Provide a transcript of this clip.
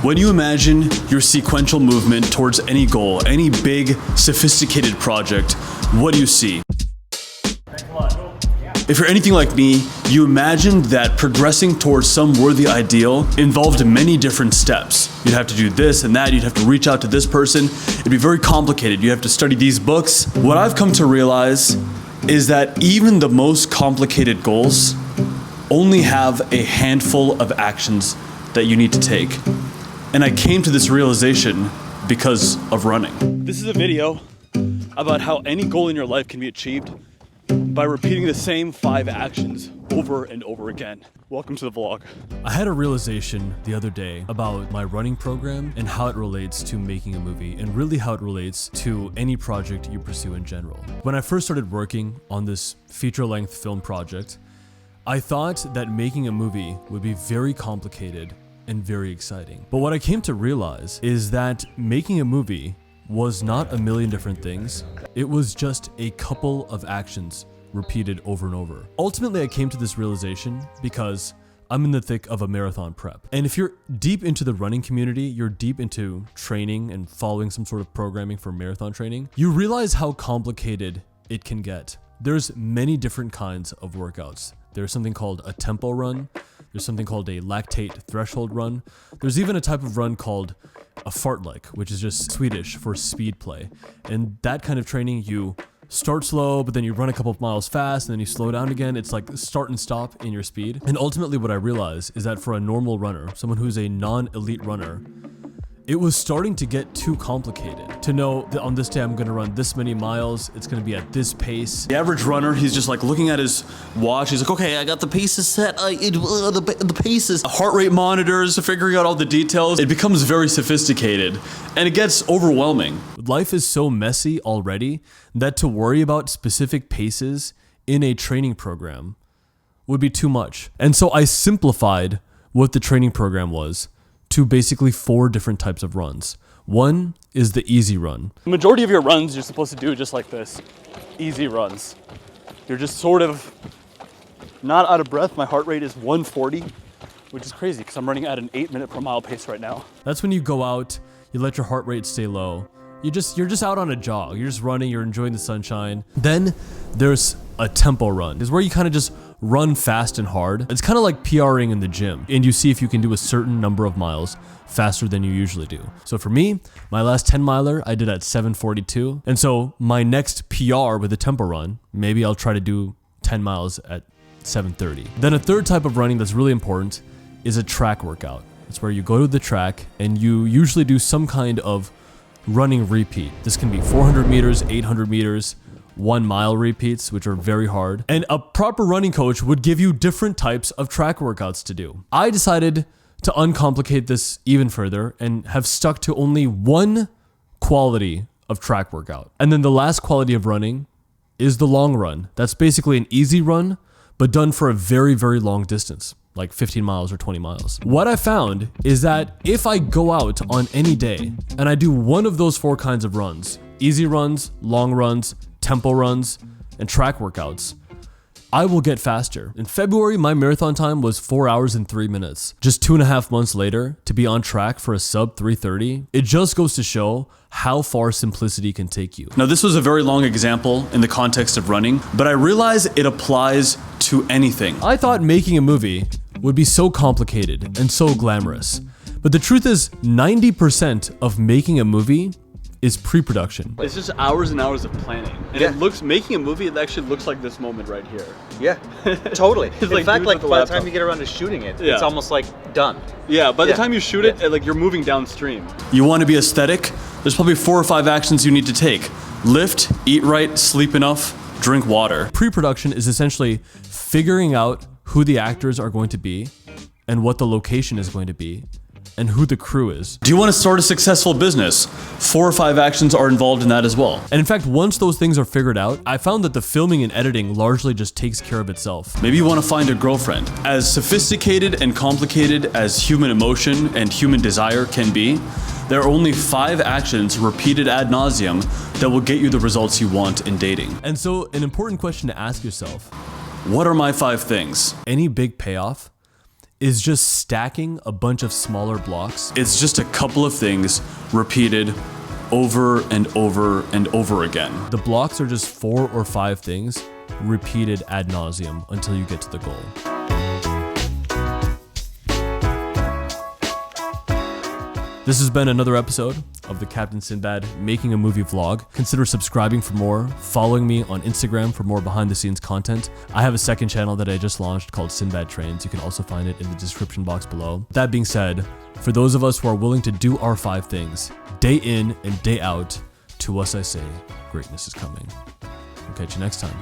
When you imagine your sequential movement towards any goal, any big, sophisticated project, what do you see? If you're anything like me, you imagined that progressing towards some worthy ideal involved many different steps. You'd have to do this and that, you'd have to reach out to this person. It'd be very complicated. You have to study these books. What I've come to realize is that even the most complicated goals only have a handful of actions that you need to take. And I came to this realization because of running. This is a video about how any goal in your life can be achieved by repeating the same 5 actions over and over again. Welcome to the vlog. I had a realization the other day about my running program and how it relates to making a movie, and really how it relates to any project you pursue in general. When I first started working on this feature-length film project, I thought that making a movie would be very complicated and very exciting. But what I came to realize is that making a movie was not a million different things. It was just a couple of actions repeated over and over. Ultimately, I came to this realization because I'm in the thick of a marathon prep. And if you're deep into the running community, you're deep into training and following some sort of programming for marathon training, you realize how complicated it can get. There's many different kinds of workouts. There's something called a tempo run. There's something called a lactate threshold run. There's even a type of run called a fartlek, which is just Swedish for speed play. And that kind of training, you start slow, but then you run a couple of miles fast, and then you slow down again. It's like start and stop in your speed. And ultimately what I realized is that for a normal runner, someone who's a non-elite runner, it was starting to get too complicated to know that on this day I'm gonna run this many miles, it's gonna be at this pace. The average runner, he's just like looking at his watch, he's like, okay, I got the paces set, the paces. Heart rate monitors, figuring out all the details. It becomes very sophisticated, and it gets overwhelming. Life is so messy already that to worry about specific paces in a training program would be too much. And so I simplified what the training program was to basically 4 different types of runs. One is the easy run. The majority of your runs you're supposed to do just like this, easy runs. You're just sort of not out of breath. My heart rate is 140, which is crazy because I'm running at an 8-minute per mile pace right now. That's when you go out, you let your heart rate stay low. You're just out on a jog. You're just running, you're enjoying the sunshine. Then there's a tempo run. It's where you kind of just run fast and hard. It's kind of like PRing in the gym, and you see if you can do a certain number of miles faster than you usually do. So for me, my last 10 miler, I did at 7:42. And so my next PR with a tempo run, maybe I'll try to do 10 miles at 7:30. Then a third type of running that's really important is a track workout. It's where you go to the track and you usually do some kind of running repeat. This can be 400 meters, 800 meters, 1 mile repeats, which are very hard. And a proper running coach would give you different types of track workouts to do. I decided to uncomplicate this even further and have stuck to only one quality of track workout. And then the last quality of running is the long run. That's basically an easy run, but done for a very, very long distance, like 15 miles or 20 miles. What I found is that if I go out on any day and I do one of those 4 kinds of runs, easy runs, long runs, tempo runs, and track workouts, I will get faster. In February, my marathon time was 4 hours and 3 minutes. Just 2.5 months later, to be on track for a sub 3:30, it just goes to show how far simplicity can take you. Now, this was a very long example in the context of running, but I realize it applies to anything. I thought making a movie would be so complicated and so glamorous, but the truth is 90% of making a movie is pre-production. It's just hours and hours of planning. And it looks, making a movie, it actually looks like this moment right here. Yeah, totally. In fact, like by the time you get around to shooting it, it's almost like done. Yeah, by the time you shoot it, like you're moving downstream. You want to be aesthetic? There's probably 4 or 5 actions you need to take. Lift, eat right, sleep enough, drink water. Pre-production is essentially figuring out who the actors are going to be and what the location is going to be and who the crew is. Do you want to start a successful business? 4 or 5 actions are involved in that as well. And in fact, once those things are figured out, I found that the filming and editing largely just takes care of itself. Maybe you want to find a girlfriend. As sophisticated and complicated as human emotion and human desire can be, there are only 5 actions repeated ad nauseum that will get you the results you want in dating. And so an important question to ask yourself, what are my 5 things? Any big payoff is just stacking a bunch of smaller blocks. It's just a couple of things repeated over and over and over again. The blocks are just 4 or 5 things repeated ad nauseum until you get to the goal. This has been another episode of the Captain Sinbad Making a Movie vlog. Consider subscribing for more, following me on Instagram for more behind the scenes content. I have a second channel that I just launched called Sinbad Trains. You can also find it in the description box below. That being said, for those of us who are willing to do our 5 things, day in and day out, to us I say, greatness is coming. We'll catch you next time.